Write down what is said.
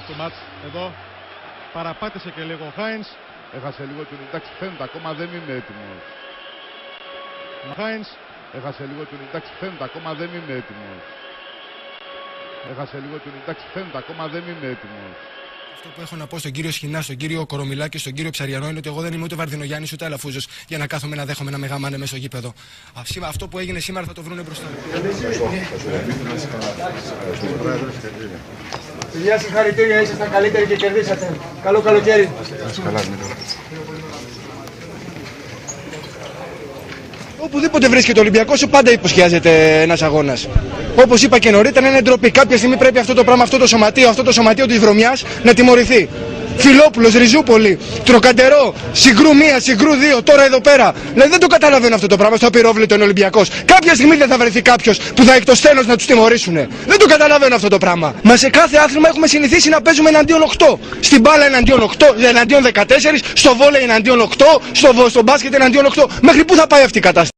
Του μάτς εδώ, παραπάτησε και λίγο ο Χάινς. Έχασε λίγο την εντάξει, φαίνεται ακόμα δεν είναι έτοιμος. Ο Χάινς έχασε λίγο την εντάξει, φαίνεται ακόμα δεν είναι έτοιμος. Έχασε λίγο την εντάξει, φαίνεται ακόμα δεν είναι έτοιμος. Αυτό που έχω να πω στον κύριο Σχοινά, στον κύριο Κορομιλάκη και στον κύριο Ψαριανό είναι ότι εγώ δεν είμαι ούτε Βαρδινογιάννης ούτε Αλαφούζος για να κάθομαι να δέχομαι ένα μεγαμάνε μέσα στο γήπεδο. Αυτό που έγινε σήμερα θα το βρούνε μπροστά. Παιδιά, συγχαρητήρια, ήσασταν καλύτεροι και κερδίσατε. Καλό καλοκαίρι. Οπουδήποτε βρίσκεται ο Ολυμπιακός, πάντα υποσχέζεται ένας αγώνας. Όπως είπα και νωρίτερα, είναι ντροπή. Κάποια στιγμή πρέπει αυτό το πράγμα, αυτό το σωματείο της βρωμιάς να τιμωρηθεί. Φιλόπουλος, Ριζούπολη, Τροκαντερό, Συγκρού 1, Συγκρού 2, τώρα εδώ πέρα. Δηλαδή δεν το καταλαβαίνω αυτό το πράγμα. Στο απειρόβλητο είναι Ολυμπιακός. Κάποια στιγμή δεν θα βρεθεί κάποιος που θα έχει το στένος να τους τιμωρήσουνε. Δεν το καταλαβαίνω αυτό το πράγμα. Μα σε κάθε άθλημα έχουμε συνηθίσει να παίζουμε εναντίον 8. Στην μπάλα εναντίον 8, εναντίον 14, στο βόλεϊ εναντίον 8, στο μπάσκετ εναντίον 8. Μέχρι πού θα πάει αυτή η κατάσταση?